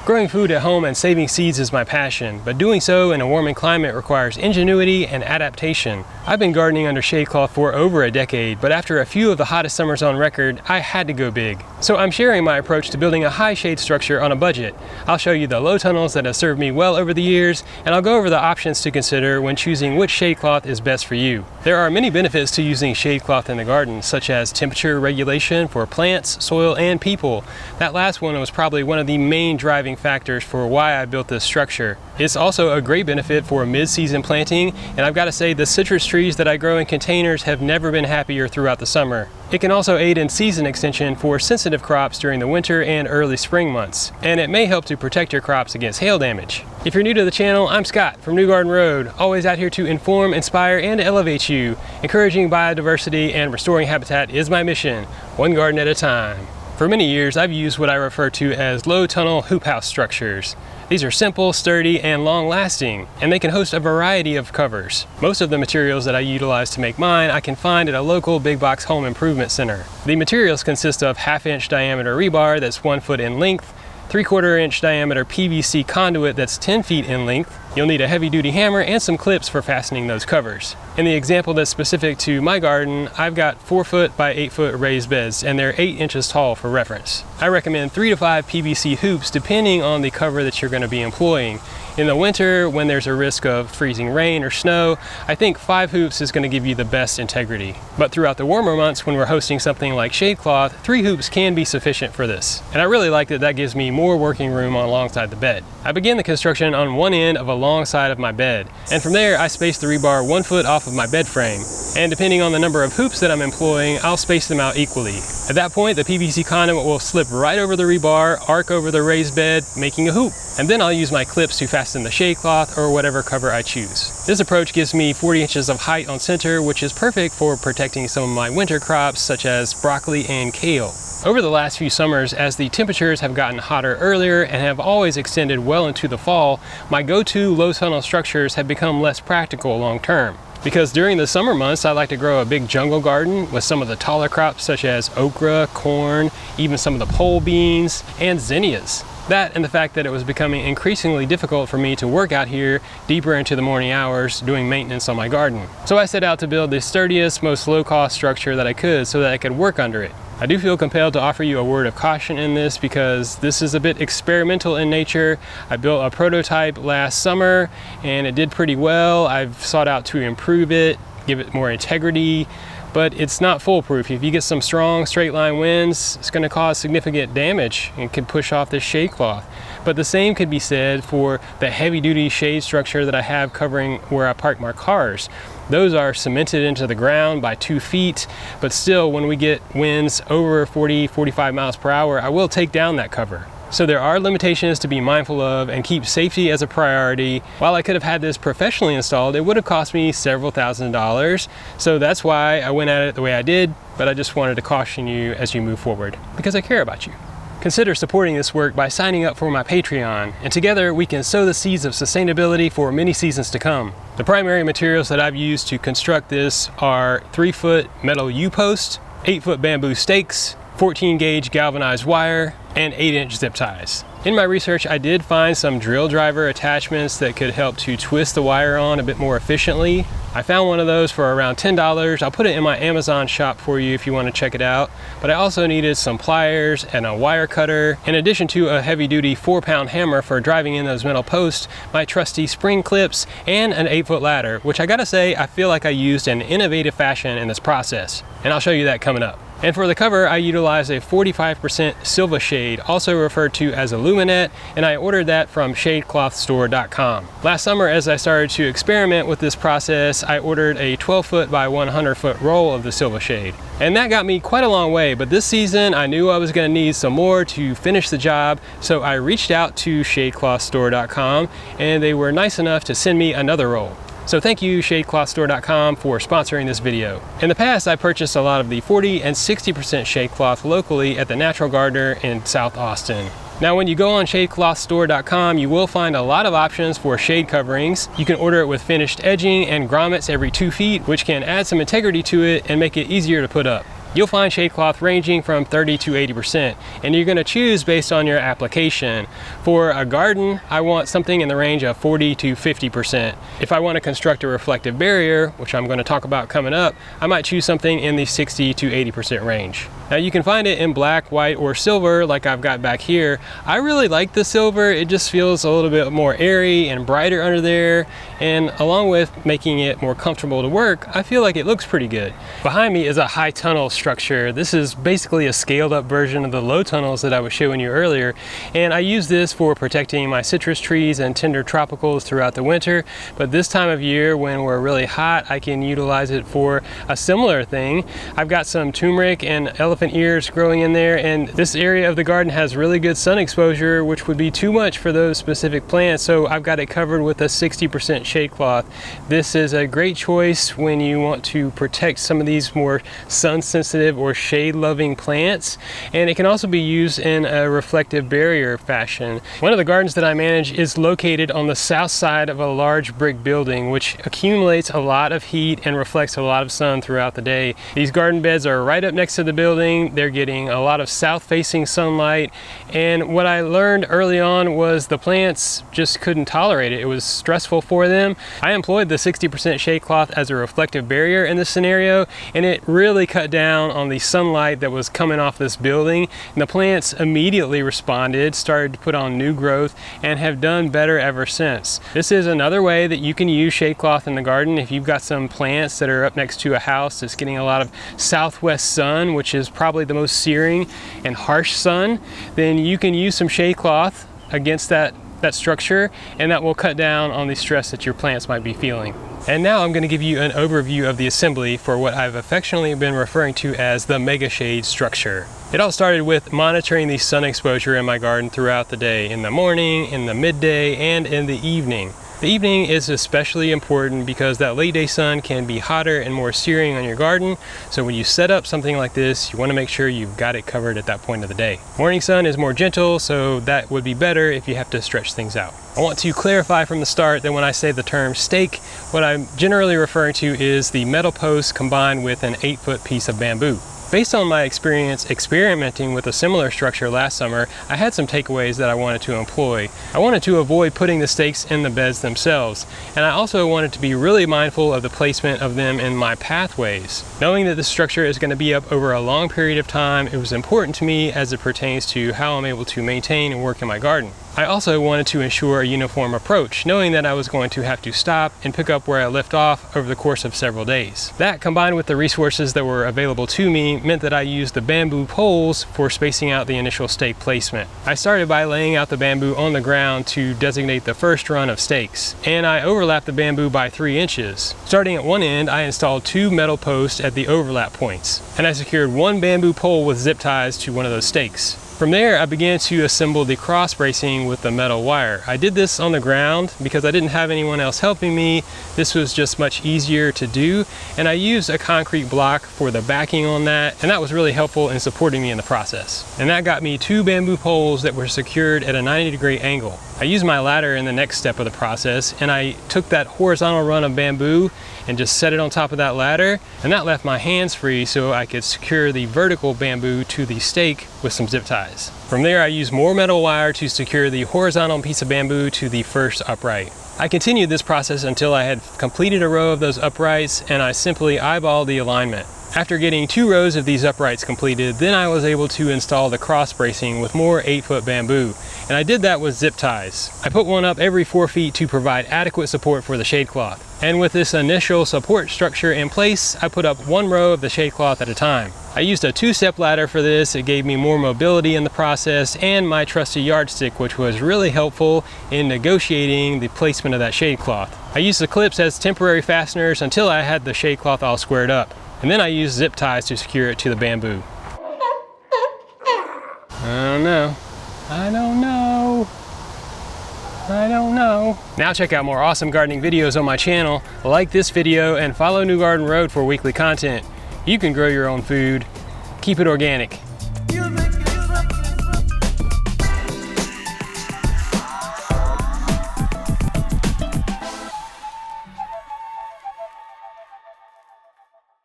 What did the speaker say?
Growing food at home and saving seeds is my passion, but doing so in a warming climate requires ingenuity and adaptation. I've been gardening under Shadecloth for over a decade, but after a few of the hottest summers on record, I had to go big. So I'm sharing my approach to building a high shade structure on a budget. I'll show you the low tunnels that have served me well over the years, and I'll go over the options to consider when choosing which Shadecloth is best for you. There are many benefits to using Shadecloth in the garden, such as temperature regulation for plants, soil, and people. That last one was probably one of the main driving factors for why I built this structure. It's also a great benefit for mid-season planting, and I've got to say the citrus trees that I grow in containers have never been happier throughout the summer. It can also aid in season extension for sensitive crops during the winter and early spring months, and it may help to protect your crops against hail damage. If you're new to the channel, I'm Scott from New Garden Road, always out here to inform, inspire, and elevate you. Encouraging biodiversity and restoring habitat is my mission, one garden at a time. For many years, I've used what I refer to as low tunnel hoop house structures. These are simple, sturdy, and long-lasting, and they can host a variety of covers. Most of the materials that I utilize to make mine I can find at a local big box home improvement center. The materials consist of 1/2 inch diameter rebar that's 1 foot in length, 3/4 inch diameter PVC conduit that's 10 feet in length. You'll need a heavy-duty hammer and some clips for fastening those covers. In the example that's specific to my garden, I've got 4 foot by 8 foot raised beds, and they're 8 inches tall for reference. I recommend 3 to 5 PVC hoops depending on the cover that you're going to be employing. In the winter, when there's a risk of freezing rain or snow, I think 5 hoops is going to give you the best integrity. But throughout the warmer months, when we're hosting something like Shadecloth, 3 hoops can be sufficient for this. And I really like that that gives me more working room alongside the bed. I begin the construction on one end of a long side of my bed, and from there I space the rebar 1 foot off of my bed frame. And depending on the number of hoops that I'm employing, I'll space them out equally. At that point, the PVC conduit will slip right over the rebar, arc over the raised bed, making a hoop. And then I'll use my clips to fasten the Shadecloth or whatever cover I choose. This approach gives me 40 inches of height on center, which is perfect for protecting some of my winter crops such as broccoli and kale. Over the last few summers, as the temperatures have gotten hotter earlier and have always extended well into the fall, my go-to low tunnel structures have become less practical long term. Because during the summer months, I like to grow a big jungle garden with some of the taller crops such as okra, corn, even some of the pole beans, and zinnias. That and the fact that it was becoming increasingly difficult for me to work out here deeper into the morning hours doing maintenance on my garden. So I set out to build the sturdiest, most low-cost structure that I could so that I could work under it. I do feel compelled to offer you a word of caution in this because this is a bit experimental in nature. I built a prototype last summer and it did pretty well. I've sought out to improve it, give it more integrity, but it's not foolproof. If you get some strong straight line winds, it's going to cause significant damage and can push off this Shadecloth. But the same could be said for the heavy duty shade structure that I have covering where I park my cars. Those are cemented into the ground by 2 feet, but still when we get winds over 40-45 miles per hour, I will take down that cover. So there are limitations to be mindful of and keep safety as a priority. While I could have had this professionally installed, it would have cost me several $1000s. So that's why I went at it the way I did, but I just wanted to caution you as you move forward because I care about you. Consider supporting this work by signing up for my Patreon, and together we can sow the seeds of sustainability for many seasons to come. The primary materials that I've used to construct this are 3-foot metal U-post, 8-foot bamboo stakes, 14 gauge galvanized wire, and 8-inch zip ties. In my research, I did find some drill driver attachments that could help to twist the wire on a bit more efficiently. I found one of those for around $10. I'll put it in my Amazon shop for you if you want to check it out. But I also needed some pliers and a wire cutter, in addition to a heavy-duty 4-pound hammer for driving in those metal posts, my trusty spring clips, and an 8-foot ladder, which I gotta say, I feel like I used in an innovative fashion in this process. And I'll show you that coming up. And for the cover, I utilized a 45% silver shade, also referred to as a luminette, and I ordered that from Shadeclothstore.com. Last summer, as I started to experiment with this process, I ordered a 12-foot by 100-foot roll of the silver shade. And that got me quite a long way, but this season I knew I was going to need some more to finish the job, so I reached out to Shadeclothstore.com, and they were nice enough to send me another roll. So thank you Shadeclothstore.com for sponsoring this video. In the past, I purchased a lot of the 40 and 60% Shadecloth locally at the Natural Gardener in South Austin. Now when you go on Shadeclothstore.com, you will find a lot of options for shade coverings. You can order it with finished edging and grommets every 2 feet, which can add some integrity to it and make it easier to put up. You'll find shade cloth ranging from 30 to 80%, and you're going to choose based on your application. For a garden, I want something in the range of 40 to 50%. If I want to construct a reflective barrier, which I'm going to talk about coming up, I might choose something in the 60 to 80% range. Now you can find it in black, white, or silver like I've got back here. I really like the silver. It just feels a little bit more airy and brighter under there, and along with making it more comfortable to work, I feel like it looks pretty good. Behind me is a high tunnel structure. This is basically a scaled up version of the low tunnels that I was showing you earlier, and I use this for protecting my citrus trees and tender tropicals throughout the winter, but this time of year when we're really hot, I can utilize it for a similar thing. I've got some turmeric and elephant ears growing in there, and this area of the garden has really good sun exposure, which would be too much for those specific plants, so I've got it covered with a 60% shade cloth. This is a great choice when you want to protect some of these more sun sensitive or shade loving plants, and it can also be used in a reflective barrier fashion. One of the gardens that I manage is located on the south side of a large brick building, which accumulates a lot of heat and reflects a lot of sun throughout the day. These garden beds are right up next to the building. They're getting a lot of south-facing sunlight, and what I learned early on was the plants just couldn't tolerate it. It was stressful for them. I employed the 60% shade cloth as a reflective barrier in this scenario, and it really cut down on the sunlight that was coming off this building, and the plants immediately responded, started to put on new growth, and have done better ever since. This is another way that you can use shade cloth in the garden. If you've got some plants that are up next to a house that's getting a lot of southwest sun, which is probably the most searing and harsh sun, then you can use some shade cloth against that structure, and that will cut down on the stress that your plants might be feeling. And now I'm going to give you an overview of the assembly for what I've affectionately been referring to as the mega shade structure. It all started with monitoring the sun exposure in my garden throughout the day, in the morning, in the midday, and in the evening. The evening is especially important because that late day sun can be hotter and more searing on your garden, so when you set up something like this, you want to make sure you've got it covered at that point of the day. Morning sun is more gentle, so that would be better if you have to stretch things out. I want to clarify from the start that when I say the term stake, what I'm generally referring to is the metal post combined with an 8-foot piece of bamboo. Based on my experience experimenting with a similar structure last summer, I had some takeaways that I wanted to employ. I wanted to avoid putting the stakes in the beds themselves, and I also wanted to be really mindful of the placement of them in my pathways. Knowing that this structure is going to be up over a long period of time, it was important to me as it pertains to how I'm able to maintain and work in my garden. I also wanted to ensure a uniform approach, knowing that I was going to have to stop and pick up where I left off over the course of several days. That, combined with the resources that were available to me, meant that I used the bamboo poles for spacing out the initial stake placement. I started by laying out the bamboo on the ground to designate the first run of stakes, and I overlapped the bamboo by 3 inches. Starting at one end, I installed 2 metal posts at the overlap points, and I secured 1 bamboo pole with zip ties to one of those stakes. From there, I began to assemble the cross bracing with the metal wire. I did this on the ground because I didn't have anyone else helping me. This was just much easier to do, and I used a concrete block for the backing on that, and that was really helpful in supporting me in the process. And that got me 2 bamboo poles that were secured at a 90-degree angle. I used my ladder in the next step of the process, and I took that horizontal run of bamboo and just set it on top of that ladder, and that left my hands free so I could secure the vertical bamboo to the stake with some zip ties. From there, I used more metal wire to secure the horizontal piece of bamboo to the first upright. I continued this process until I had completed a row of those uprights, and I simply eyeballed the alignment. After getting 2 rows of these uprights completed, then I was able to install the cross bracing with more 8-foot bamboo, and I did that with zip ties. I put one up every 4 feet to provide adequate support for the shade cloth. And with this initial support structure in place, I put up 1 row of the shade cloth at a time. I used a 2-step ladder for this. It gave me more mobility in the process, and my trusty yardstick, which was really helpful in negotiating the placement of that shade cloth. I used the clips as temporary fasteners until I had the shade cloth all squared up. And then I used zip ties to secure it to the bamboo. I don't know. Now check out more awesome gardening videos on my channel. Like this video and follow New Garden Road for weekly content. You can grow your own food. Keep it organic.